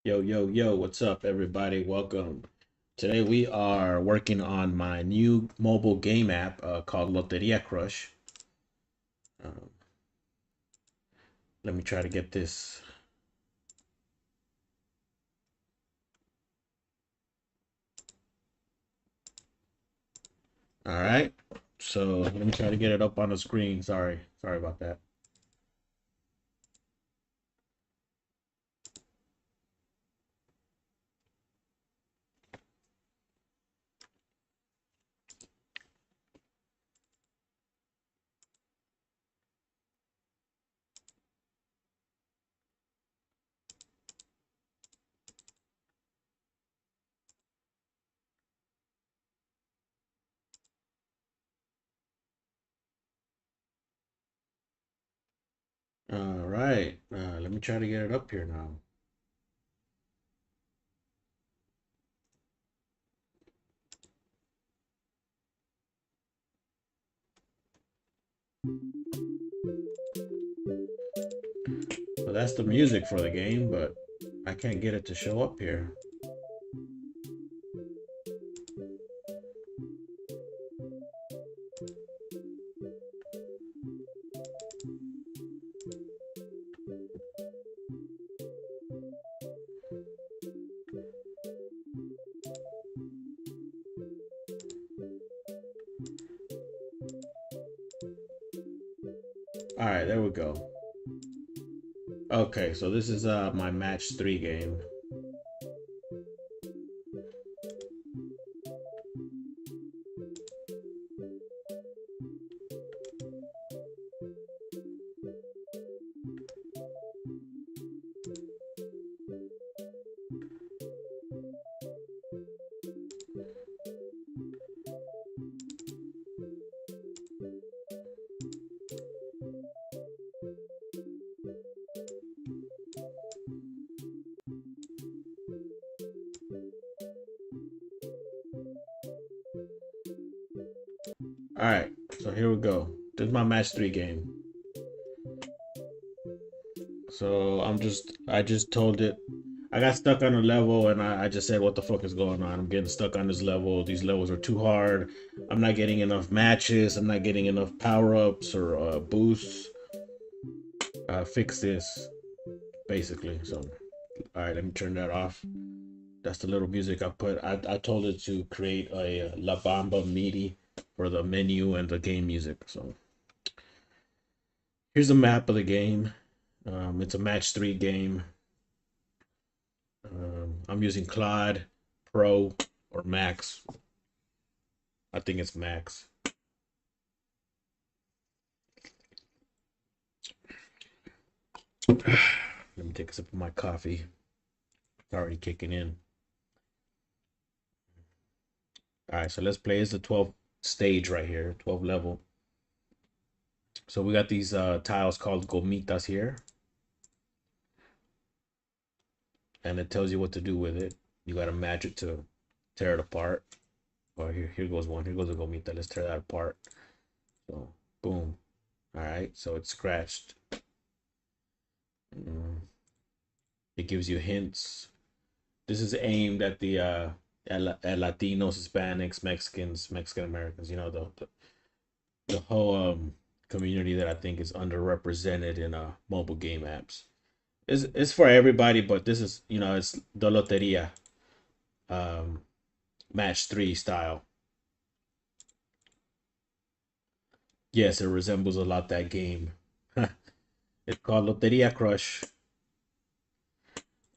Yo, yo, yo, what's up, everybody? Welcome. Today we are working on my new mobile game app called Loteria Crush. Um, Let me try to get this. All right. So let me try to get it up on the screen. Sorry about that. All right. Let me try to get it up here now. So that's the music for the game, but I can't get it to show up here. All right, there we go. Okay, so this is my match 3 game. All right, so here we go. This is my match 3 game. So I just told it. I got stuck on a level and I just said, what the fuck is going on? I'm getting stuck on this level. These levels are too hard. I'm not getting enough matches. I'm not getting enough power ups or boosts. Fix this, basically. So, all right, let me turn that off. That's the little music I put. I told it to create a La Bamba MIDI for the menu and the game music. So, here's a map of the game. It's a match 3 game. I'm using Claude Pro or Max. I think it's Max. Let me take a sip of my coffee. It's already kicking in. All right, so let's play. It's the 12th stage right here, 12 level. So we got these tiles called gomitas here, and it tells you what to do with it. You got to match it to tear it apart. Oh, here goes one. Here goes a gomita. Let's tear that apart. So, boom. All right, so it's scratched. It gives you hints. This is aimed at the at Latinos, Hispanics, Mexicans, Mexican Americans. You know the whole community that I think is underrepresented in mobile game apps. It's for everybody, but this is it's the Loteria um, match 3 style. Yes, it resembles a lot that game. It's called Loteria Crush.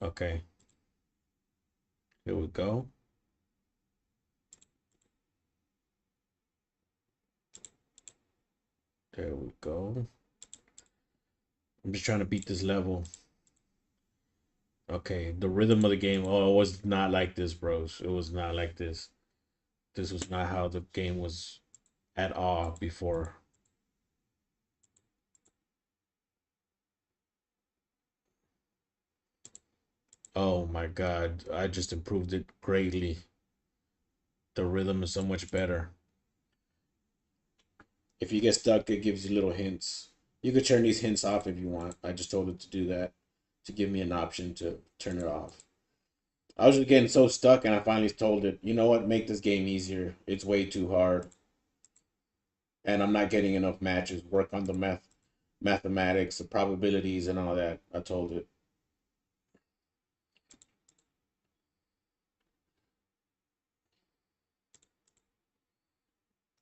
Okay, here we go. There we go. I'm just trying to beat this level. Okay, the rhythm of the game. Oh, it was not like this, bros. It was not like this. This was not how the game was at all before. Oh my God, I just improved it greatly. The rhythm is so much better. If you get stuck, it gives you little hints. You could turn these hints off if you want. I just told it to do that to give me an option to turn it off. I was just getting so stuck, and I finally told it, you know what, make this game easier. It's way too hard, and I'm not getting enough matches. Work on the mathematics, the probabilities, and all that. I told it.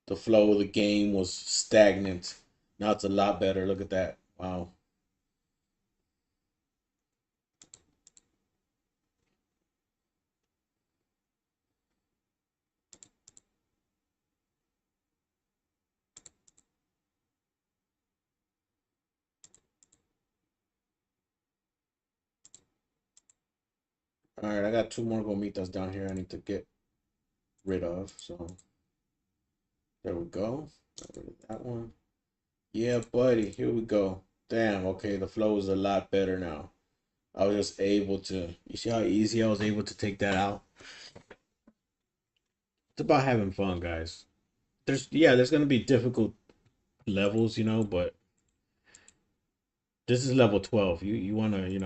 The flow of the game was stagnant. Now it's a lot better. Look at that. Wow. All right, I got two more gomitas down here I need to get rid of. So there we go. Got rid of that one. Yeah, buddy. Here we go. Damn. Okay, the flow is a lot better now. I was just able to. You see how easy I was able to take that out? It's about having fun, guys. There's gonna be difficult levels, but this is level 12. You wanna, you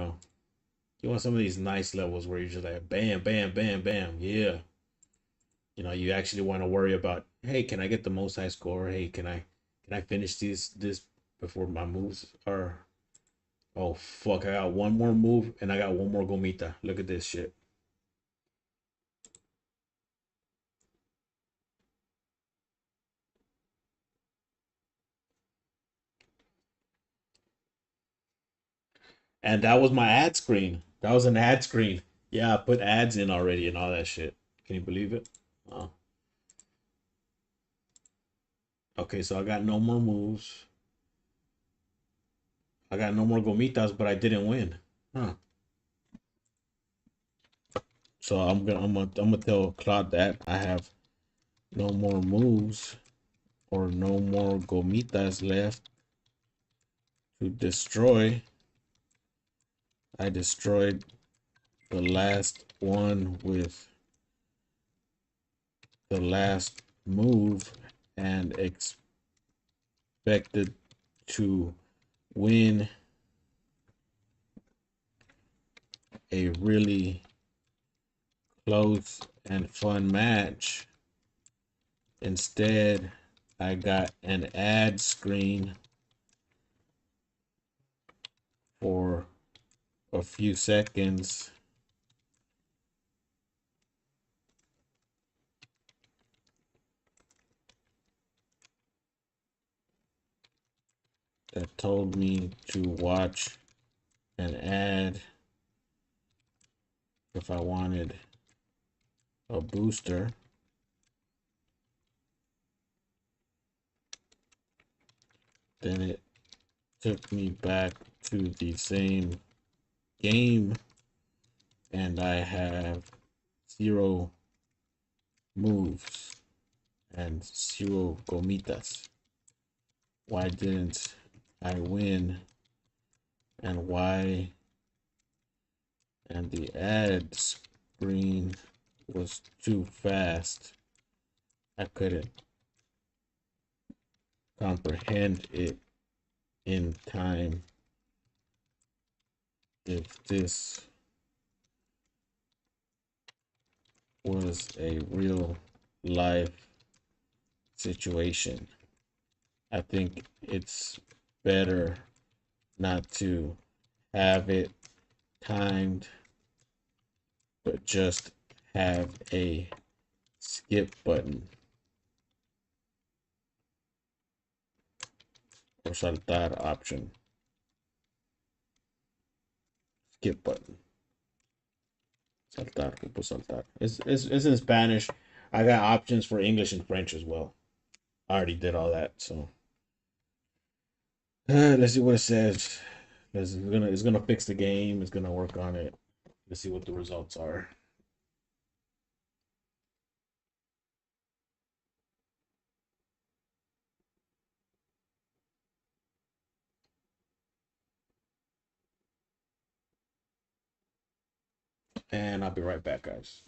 want some of these nice levels where you're just like bam, bam, bam, bam. Yeah. You actually want to worry about, hey, can I get the most high score? Hey, can I finish this before my moves are. Oh fuck, I got one more move and I got one more gomita. Look at this shit. And that was my ad screen. That was an ad screen. Yeah, I put ads in already and all that shit. Can you believe it? Oh. Okay, so I got no more moves. I got no more gomitas, but I didn't win. Huh. So I'm gonna tell Claude that I have no more moves or no more gomitas left to destroy. I destroyed the last one with the last move and expected to win a really close and fun match. Instead, I got an ad screen for a few seconds that told me to watch an ad if I wanted a booster. Then it took me back to the same game and I have 0 moves and 0 gomitas. Why didn't I win? And why? And the ad screen was too fast. I couldn't comprehend it in time. If this was a real life situation, I think it's better not to have it timed, but just have a skip button or saltar option. Skip button. Saltar, people saltar. It's in Spanish. I got options for English and French as well. I already did all that, so let's see what it says. It's gonna fix the game. It's gonna work on it. Let's see what the results are. And I'll be right back, guys.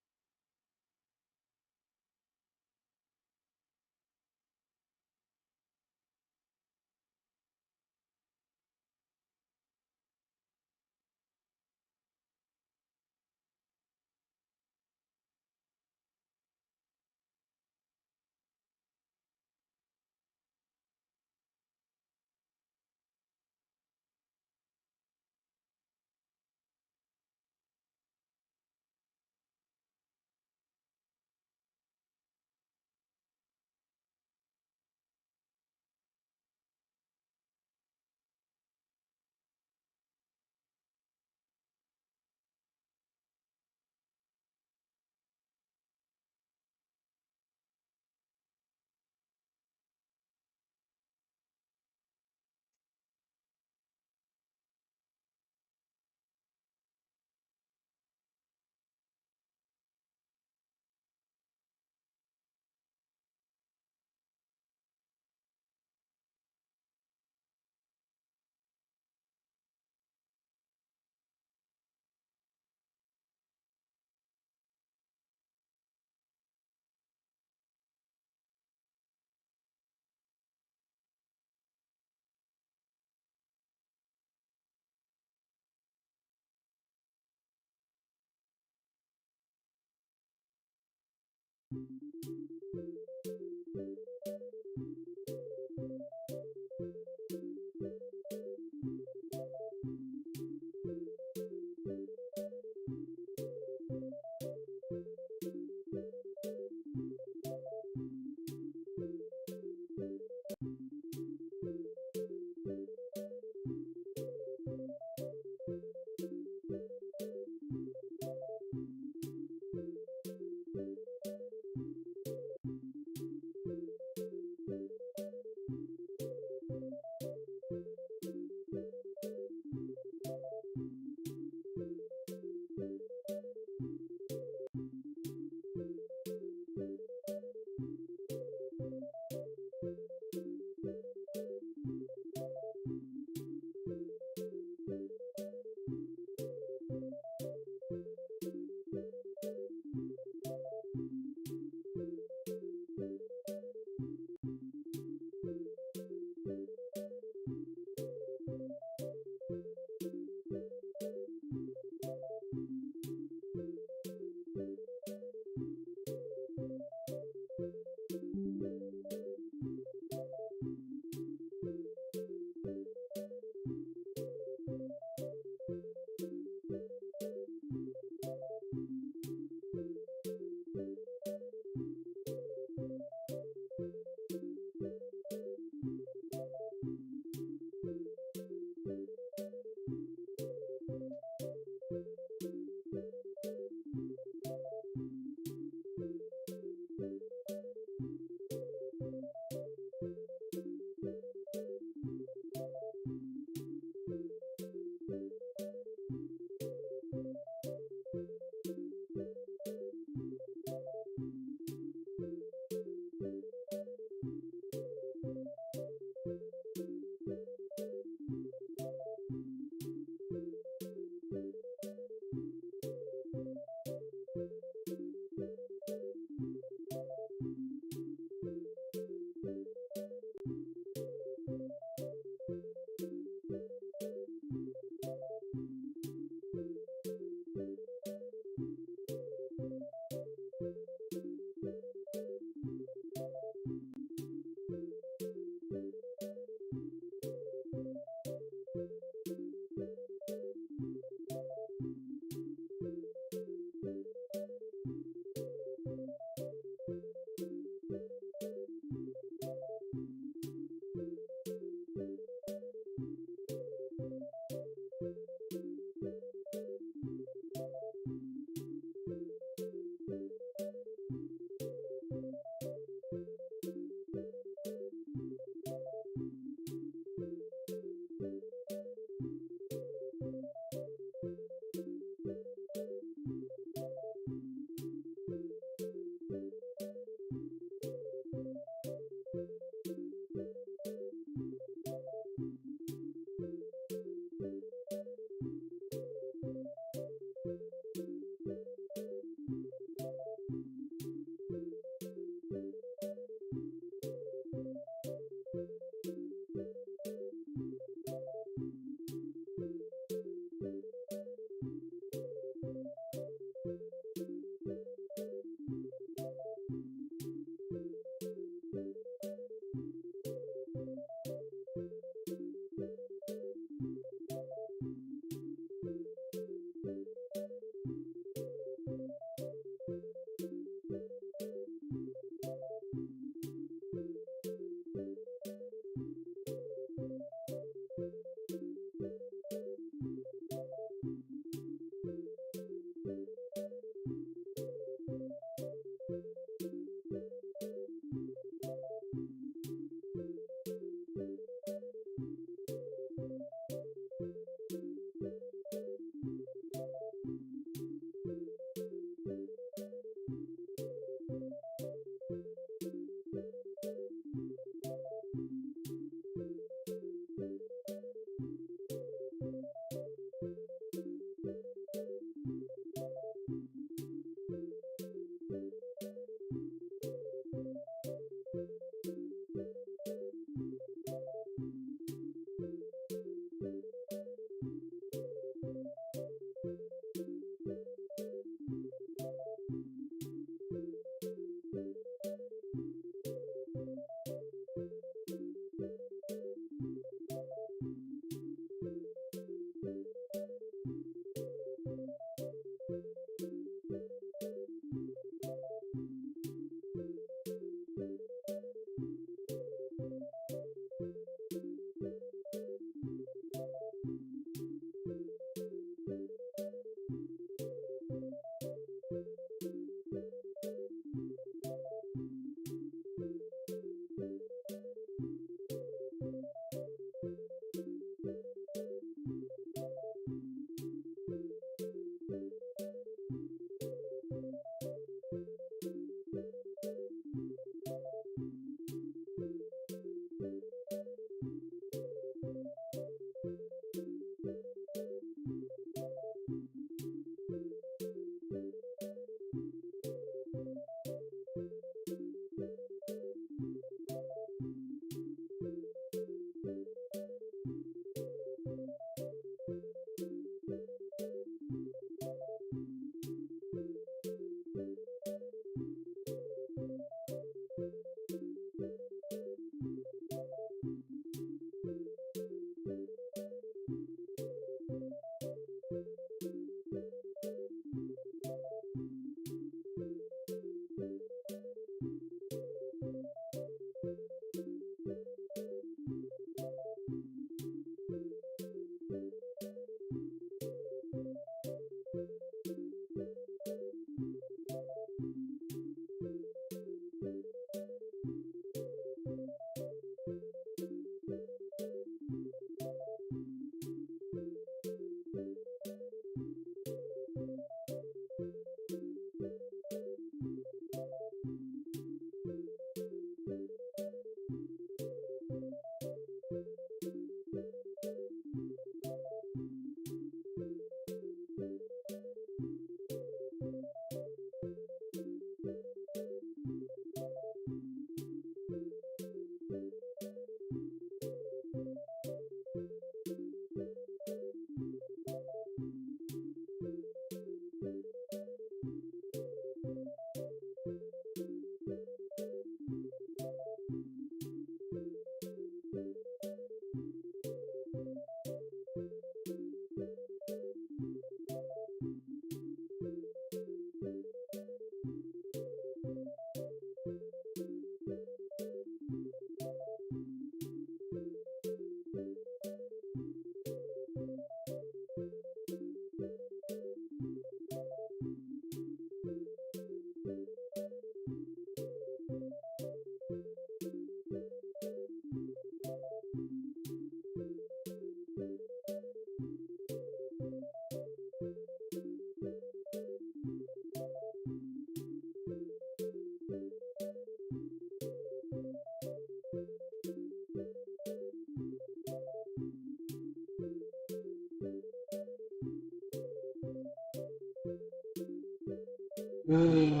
Alright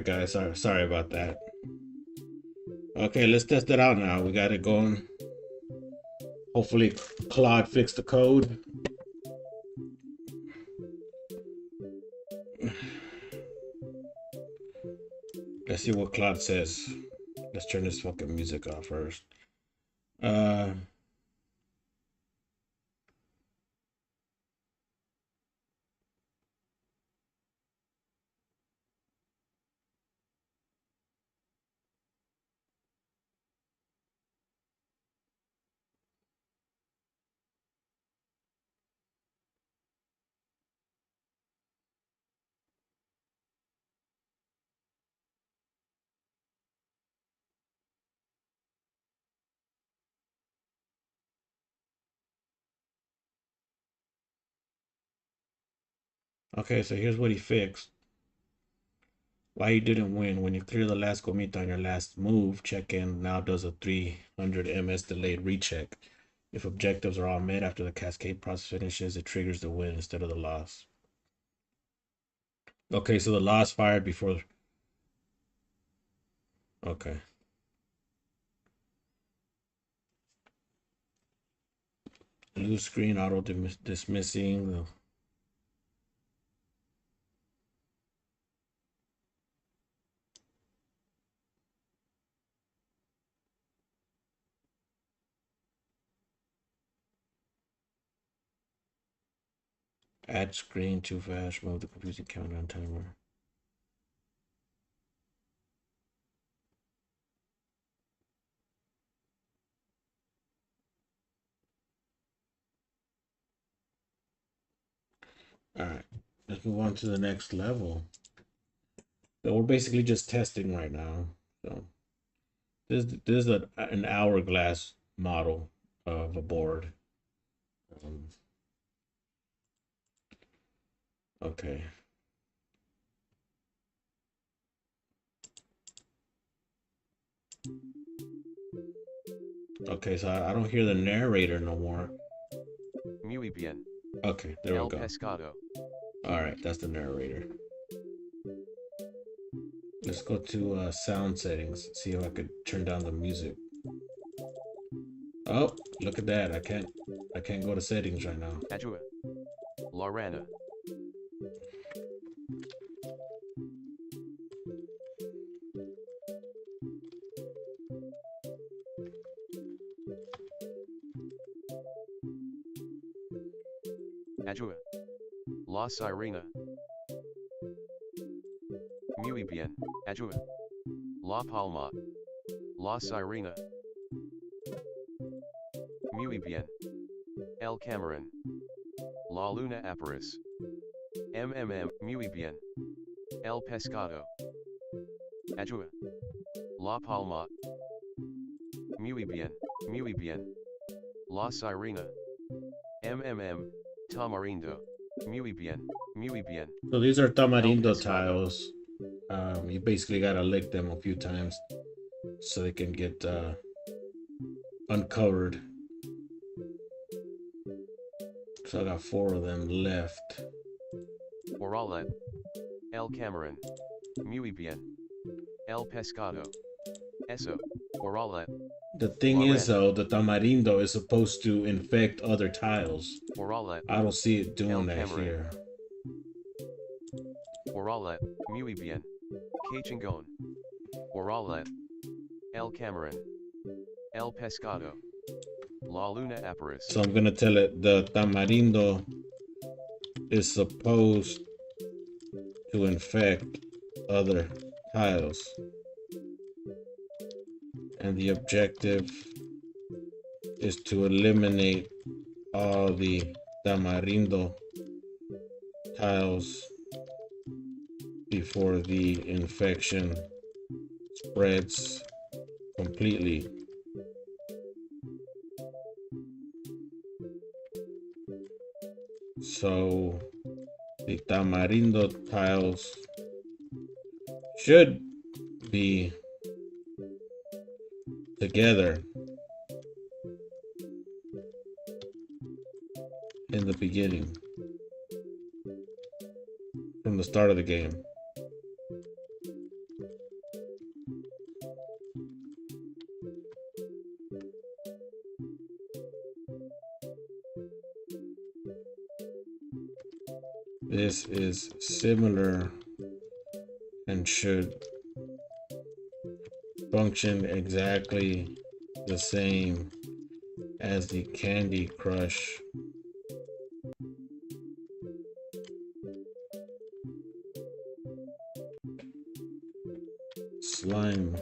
guys, sorry about that. Okay, let's test it out now. We got it going. Hopefully Claude fixed the code. Let's see what Claude says. Let's turn this fucking music off first. Okay, so here's what he fixed. Why you didn't win. When you clear the last comita on your last move, check-in now does a 300 ms delayed recheck. If objectives are all met after the cascade process finishes, it triggers the win instead of the loss. Okay, so the loss fired before. Okay. Blue screen auto dismissing. Add screen too fast. Move the confusing countdown timer. All right, let's move on to the next level. So we're basically just testing right now. So this is an hourglass model of a board. Okay. Okay, so I don't hear the narrator no more. Muy bien. Okay, there we El go. pescado. All right, that's the narrator. Let's go to sound settings. See if I could turn down the music. Oh, look at that! I can't go to settings right now. Ajua. Lorena. Ajua. La Sirena. Muy bien. Ajua. La Palma. La Sirena. Muy bien. El Cameron. La Luna Aparis. Muy bien. El Pescado. Ajua. La Palma. Muy bien. Muy bien. La Sirena. Tamarindo. Muy bien. Muy bien. So these are tamarindo pescado. tiles. You basically gotta lick them a few times so they can get uncovered. So I got 4 of them left. Orale. El Cameron. Muy bien. El Pescado. Eso. Orale. The thing Lorena. is though, the tamarindo is supposed to infect other tiles. Orale. I don't see it doing El that Cameron. here. Orale. Muy bien. Cachingon. Orale. El Cameron. El Pescado. La Luna Aparis. So I'm gonna tell it the tamarindo is supposed to infect other tiles. And the objective is to eliminate all the tamarindo tiles before the infection spreads completely. So the tamarindo tiles should be together. in the beginning, from the start of the game. This is similar and should function exactly the same as the Candy Crush slime.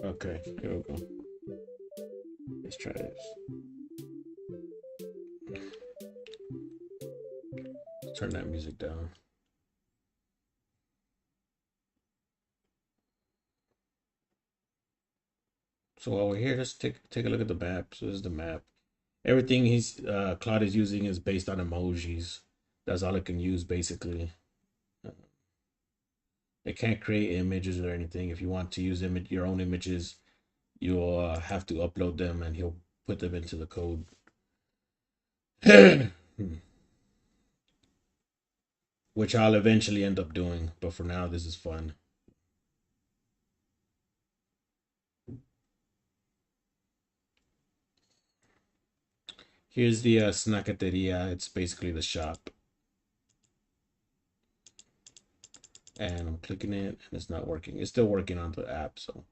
Okay, here we go. Let's try this. Let's turn that music down. So while we're here, let's take a look at the map. So this is the map. Everything Claude is using is based on emojis. That's all it can use basically. Uh, It can't create images or anything. If you want to use your own images, you'll have to upload them, and he'll put them into the code. Which I'll eventually end up doing, but for now, this is fun. Here's the Snacateria. It's basically the shop. And I'm clicking it, and it's not working. It's still working on the app, so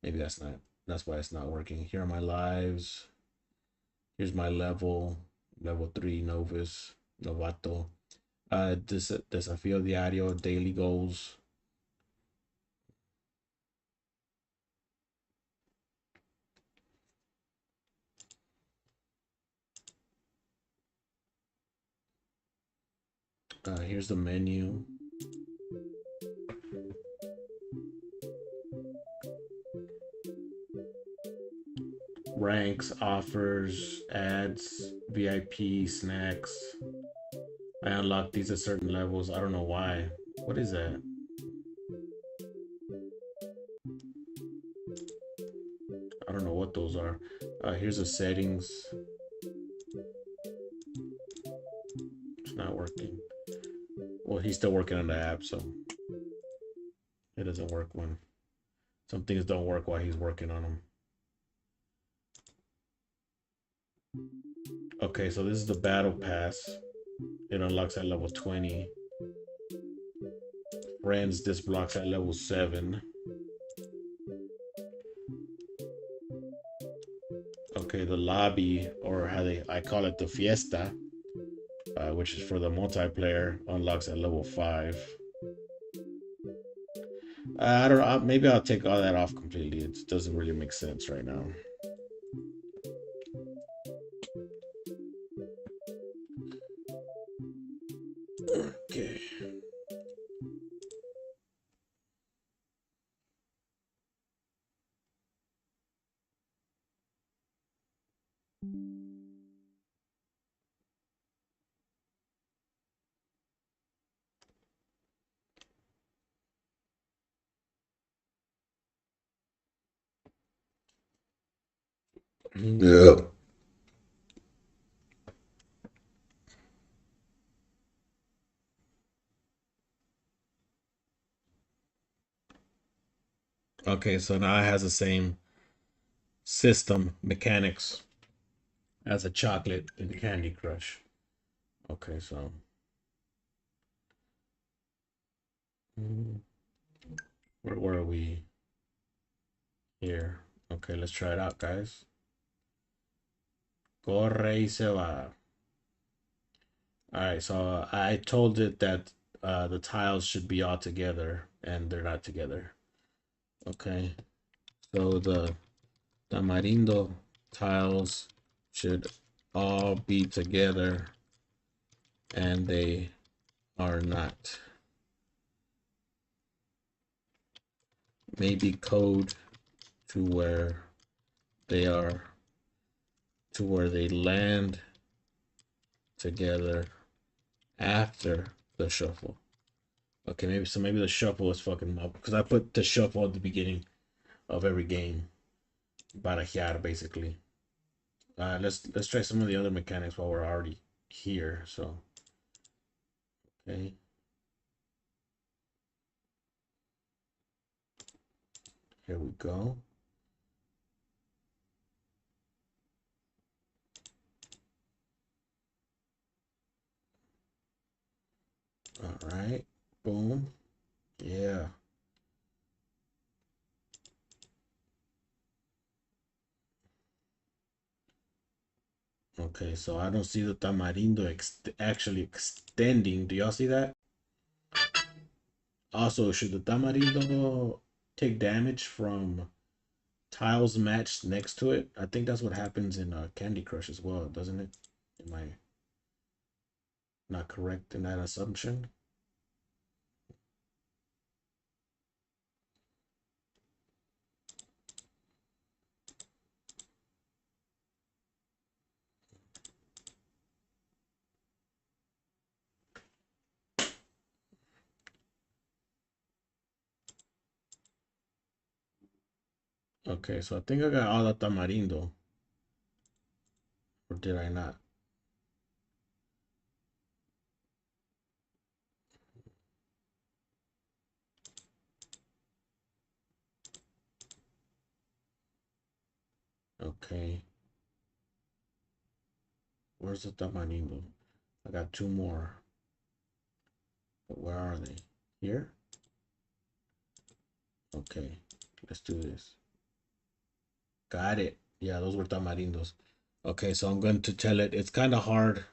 maybe that's why it's not working. Here are my lives. Here's my level 3 novice, novato. Desafío diario, daily goals. Here's the menu. Ranks, offers, ads, VIP, snacks. I unlocked these at certain levels. I don't know why. What is that? I don't know what those are. Here's the settings. It's not working. Well, he's still working on the app, so it doesn't work when some things don't work while he's working on them. Okay, so this is the battle pass. It unlocks at level 20. Friends, this blocks at level 7. Okay, the lobby, or I call it the fiesta, which is for the multiplayer, unlocks at level 5. I don't know. Maybe I'll take all that off completely. It doesn't really make sense right now. Okay. Yeah. Okay, so now it has the same system mechanics as a chocolate in the Candy Crush. Okay, so where are we here? Okay, let's try it out, guys. Corre y se va. All right, so I told it that the tiles should be all together, and they're not together. Okay, so the tamarindo tiles should all be together, and they are not. Maybe code to where they are to where they land together after the shuffle. Okay, maybe the shuffle is fucking up because I put the shuffle at the beginning of every game. Barajear, basically. Let's try some of the other mechanics while we're already here. So, okay, here we go. All right, boom, yeah. Okay, so I don't see the tamarindo actually extending. Do y'all see that? Also, should the tamarindo take damage from tiles matched next to it? I think that's what happens in Candy Crush as well, doesn't it? Am I not correct in that assumption? Okay, so I think I got all the tamarindo, or did I not? Okay, where's the tamarindo? I got two more, but where are they? Here? Okay, let's do this. Got it. Yeah, those were tamarindos. Okay, so I'm going to tell it. It's kind of hard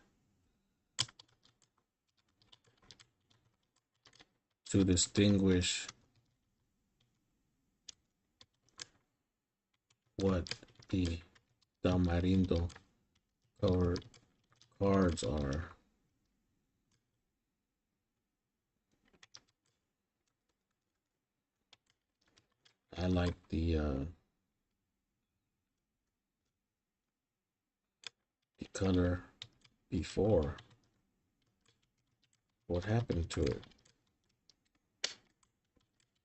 to distinguish what the tamarindo colored cards are. I like the color before. What happened to it?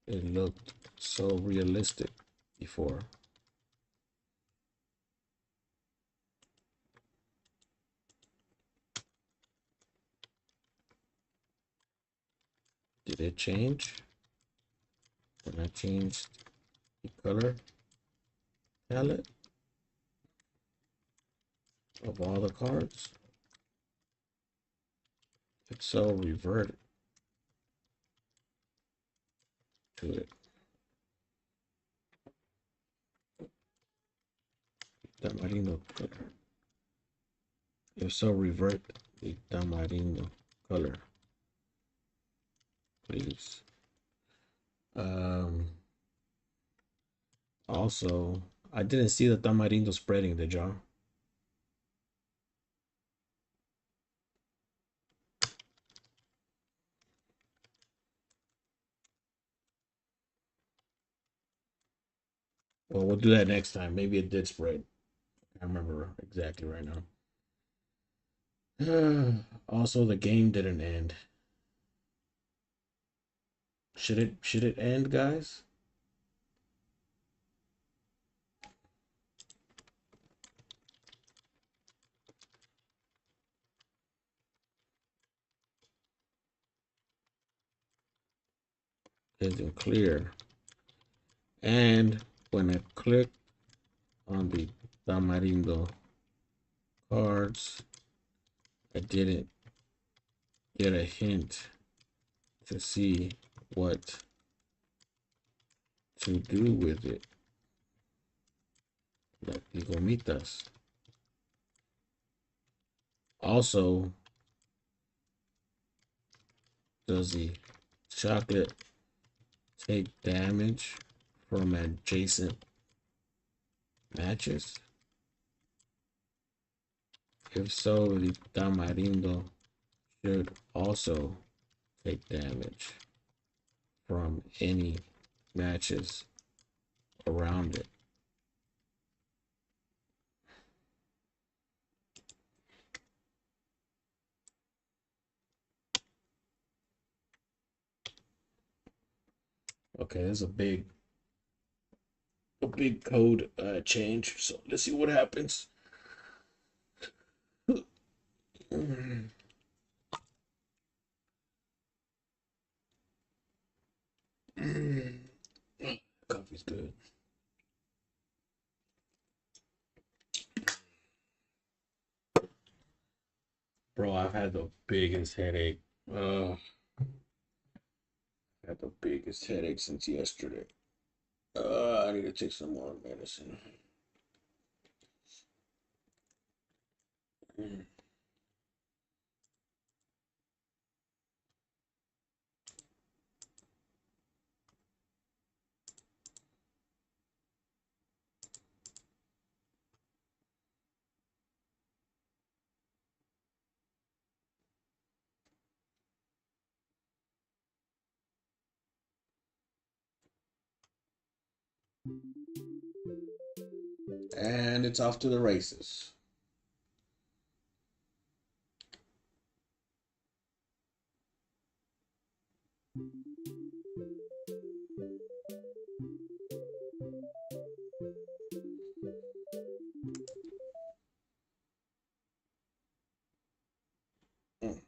It looked so realistic before. Did it change when I changed the color palette of all the cards? It's so reverted to it. Tamarino color. If so, revert the tamarindo color, please. Um, Also, I didn't see the tamarindo spreading, did y'all? Well, we'll do that next time. Maybe it did spread. I remember exactly right now. Also, the game didn't end. Should it end, guys? Isn't clear. And when I click on the tamarindo cards, I didn't get a hint to see what to do with it. Like the gomitas. Also, does the chocolate take damage from adjacent matches? If so, the tamarindo should also take damage from any matches around it. Okay, there's a big code change. So let's see what happens. Coffee's good. Bro, I've had the biggest headache. Had the biggest headache since yesterday. I need to take some more medicine. And it's off to the races. Mm.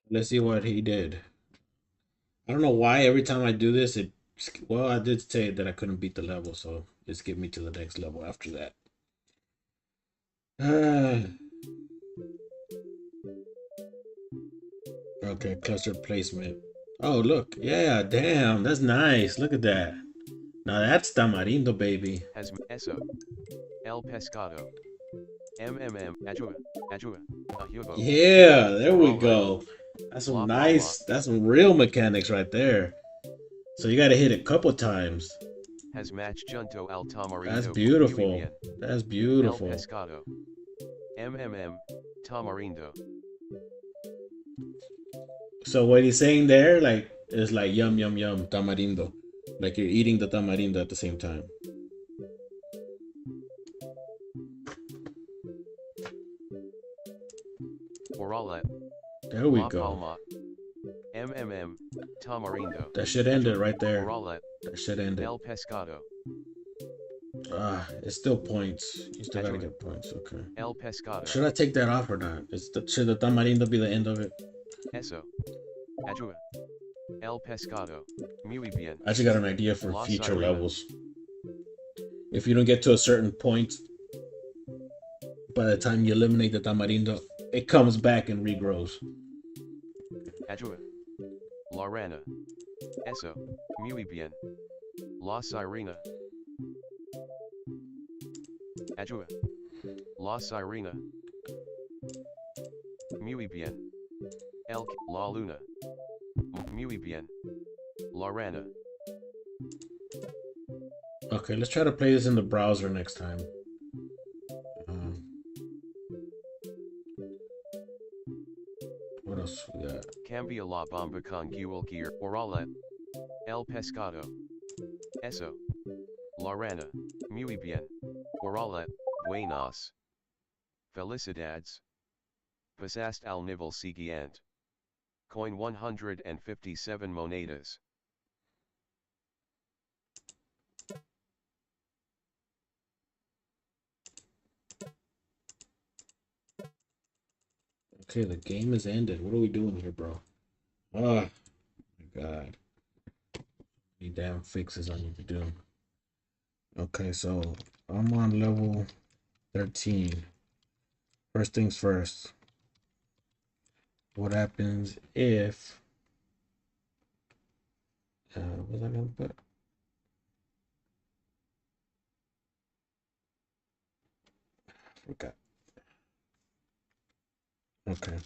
Let's see what he did. I don't know why every time I do this, it. Well, I did say that I couldn't beat the level, so just get me to the next level after that. Okay, cluster placement. Oh, look. Yeah, damn. That's nice. Look at that. Now that's tamarindo, baby. Has Eso. El Pescado. Ajua. Ajua. Ahubo. Yeah, there we Orale. go. That's some La Palma. that's some real mechanics right there. So you got to hit it a couple times. Has match Junto al That's Tamarindo. Muy beautiful. bien. That's El beautiful. Pescado. Tamarindo. So what he's saying there, like, is like yum yum yum tamarindo, like you're eating the tamarindo at the same time. Orale. There we La go. Palma. Tamarindo. That should end it Ajua. right there. Orale. That should end it. El Pescado. It's still points. You still gotta Ajua. get points. Okay. El Pescado. Should I take that off or not? Should the tamarindo be the end of it? Eso. Ajua. El Pescado. Muy bien. I just got an idea for La future Sirena. levels. If you don't get to a certain point, by the time you eliminate the tamarindo, it comes back and regrows. Ajua. La Rana. Eso. Muy bien. La Sirena. Ajua. La Sirena. Muy bien. La Luna. Muy bien. La Rana. Okay, let's try to play this in the browser next time. Um, what else we got? Cambia la bomba con gualquier orale. El pescado. Eso. La rana. Muy bien. Orale. Buenas. Felicidades. Pasaste al nivel siguiente. Coin 157 monedas. Okay, the game is ended. What are we doing here, bro? Oh my god. Any damn fixes I need to do. Okay, so I'm on level 13. First things first. What happens if what was I gonna put? I forgot. Okay.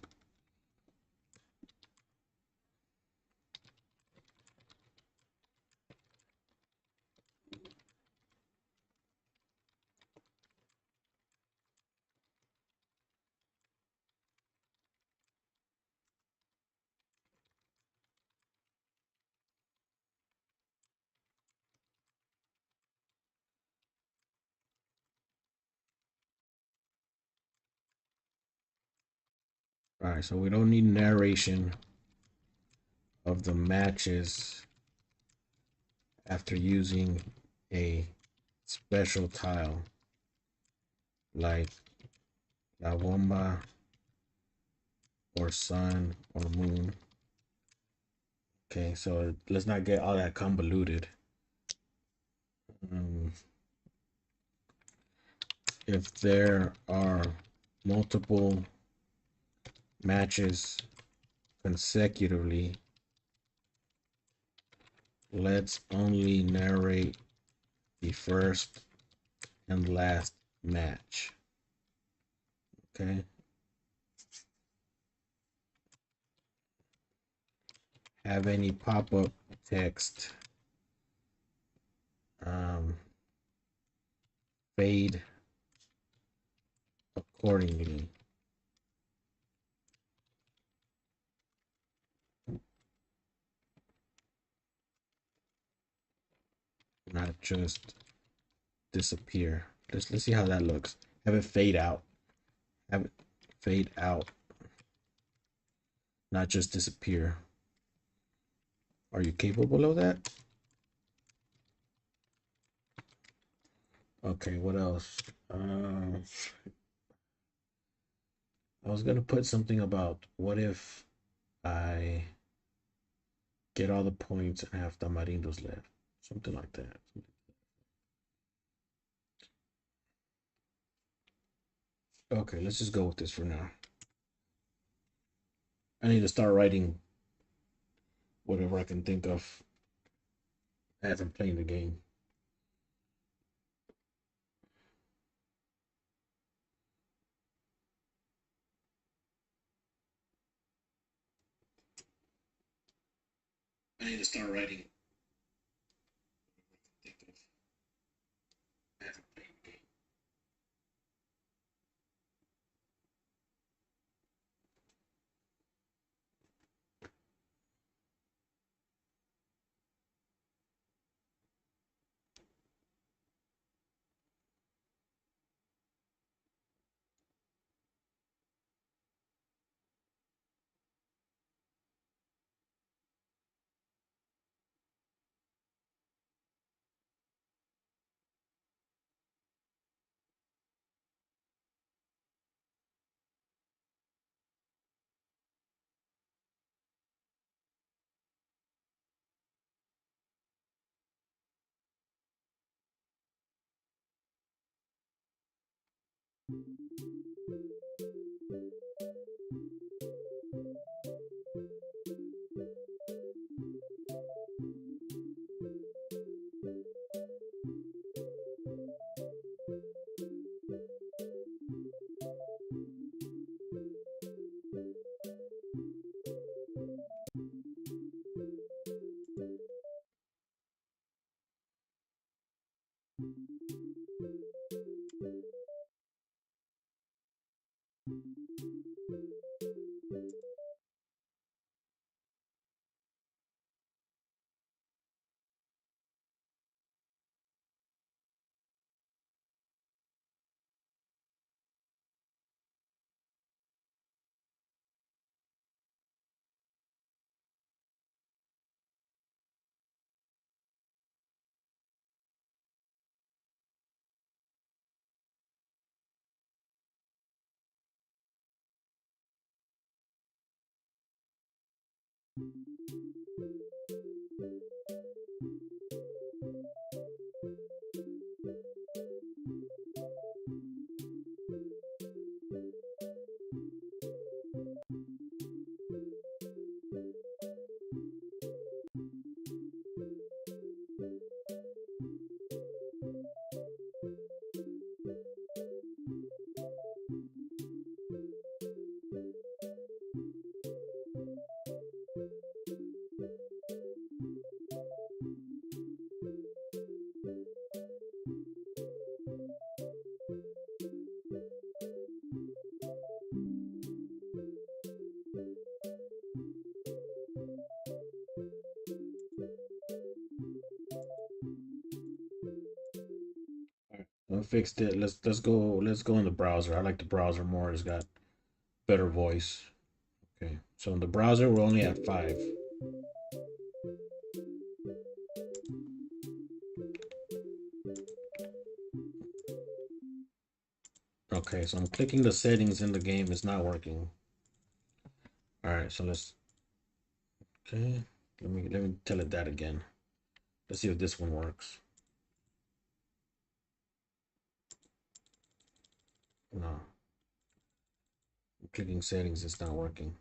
All right, so we don't need narration of the matches after using a special tile like La Bomba or Sun or Moon. Okay, so let's not get all that convoluted. Um, if there are multiple matches consecutively, let's only narrate the first and last match. Okay. Have any pop-up text fade accordingly. Not just disappear. Let's see how that looks. Have it fade out. Have it fade out. Not just disappear. Are you capable of that? Okay, what else? I was gonna put something about what if I get all the points and have tamarindos left. Something like that. Okay, let's just go with this for now. I need to start writing whatever I can think of as I'm playing the game. I need to start writing. Think of as I'm playing the game. I fixed it. Let's go in the browser. I like the browser more. It's got better voice. Okay. So in the browser we're only at 5. Okay, so I'm clicking the settings in the game. It's not working. All right, so let's okay. Let me tell it that again. Let's see if this one works. No. I'm clicking settings, it's not working.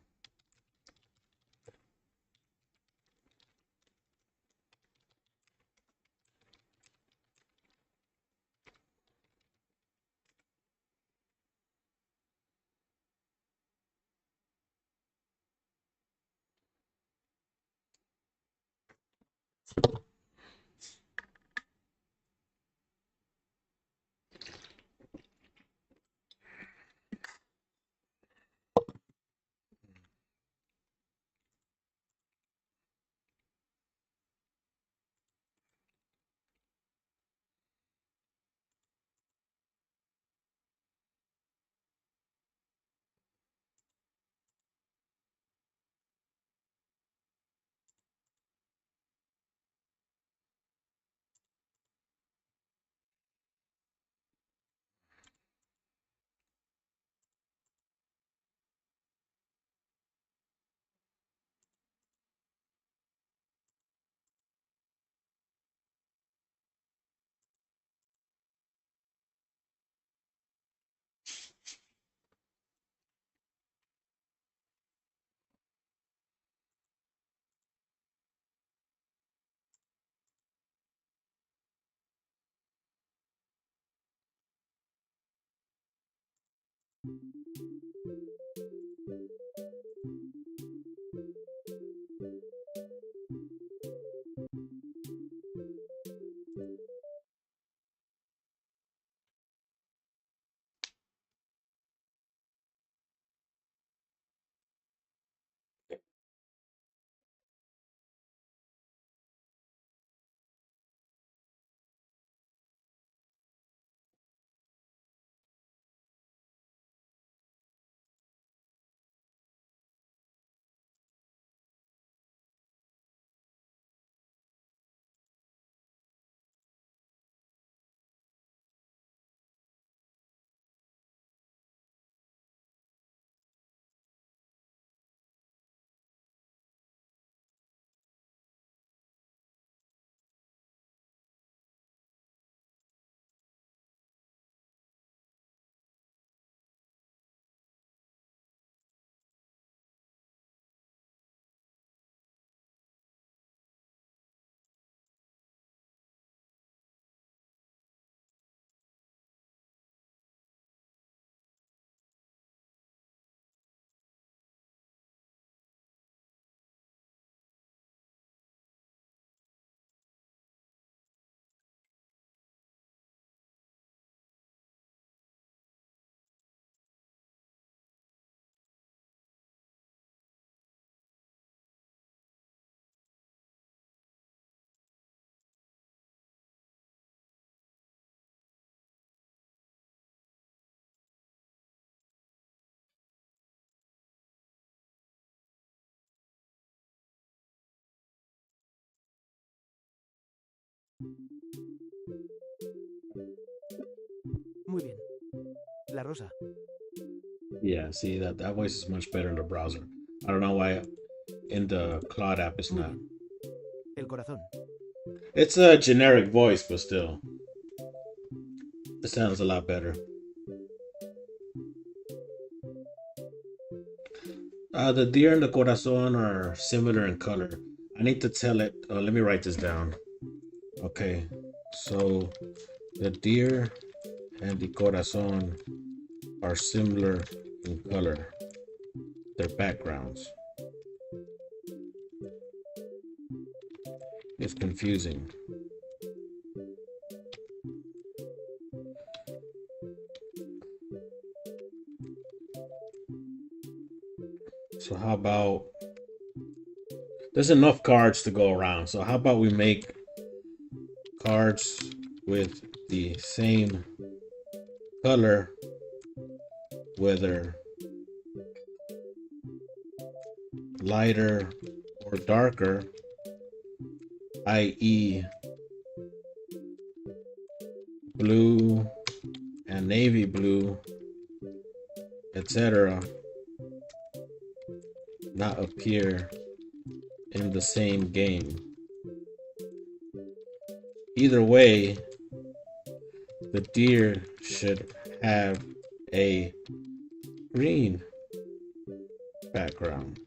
Muy bien. La rosa. Yeah, see that voice is much better in the browser. I don't know why in the Claude app it's Muy not. bien. El corazón. It's a generic voice, but still, it sounds a lot better. The deer and the corazon are similar in color. I need to tell it. Let me write this down. Okay, so the deer and the corazon are similar in color. Their backgrounds. It's confusing. So how about there's enough cards to go around. So how about we make cards with the same color, whether lighter or darker, i.e., blue and navy blue, etc., not appear in the same game. Either way, the deer should have a green background.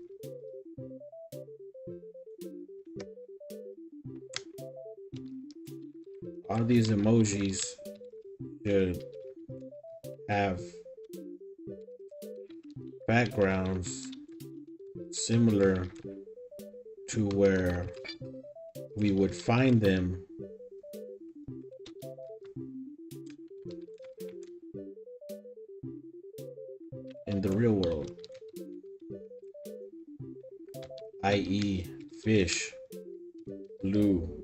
All these emojis should have backgrounds similar to where we would find them in the real world, i.e., fish, blue,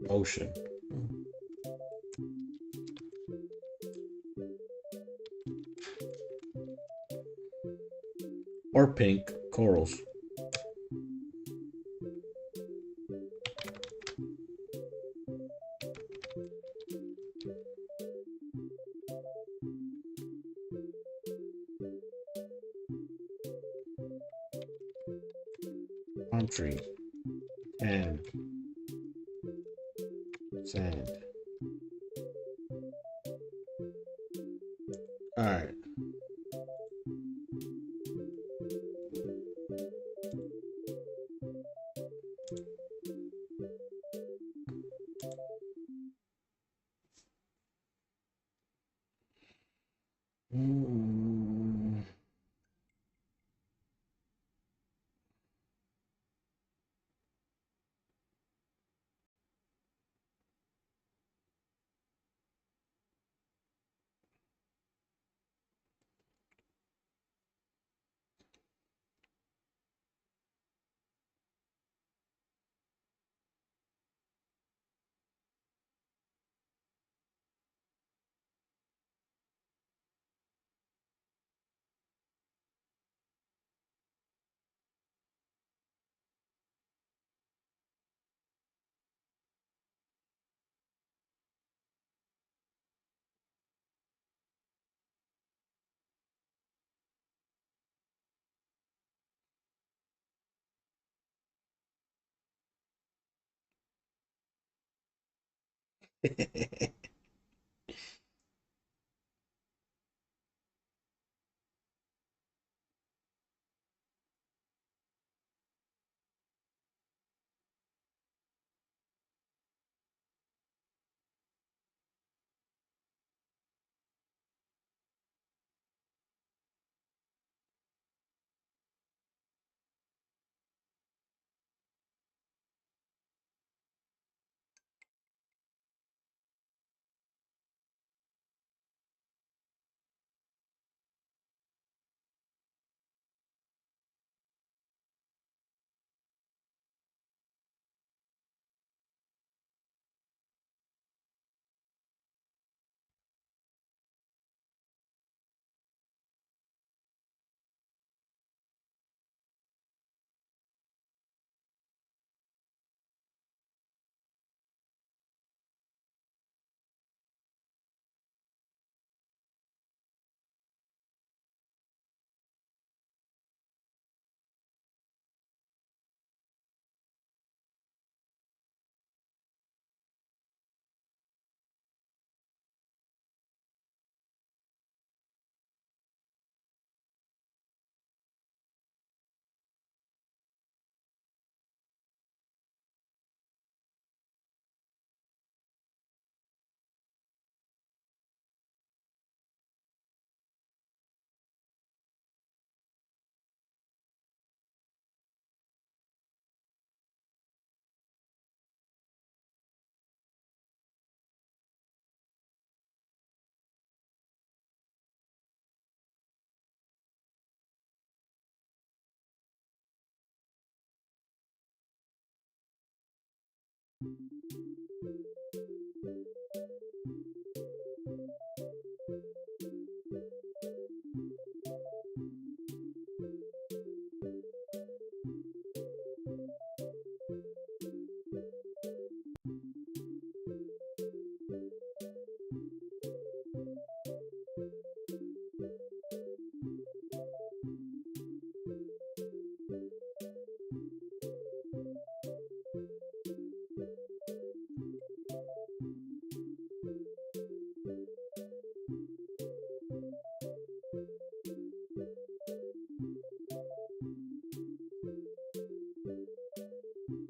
ocean, or pink, corals. Palm tree, and sand. All right. Mm.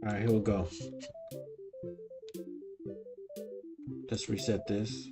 All right, here we go. Let's reset this.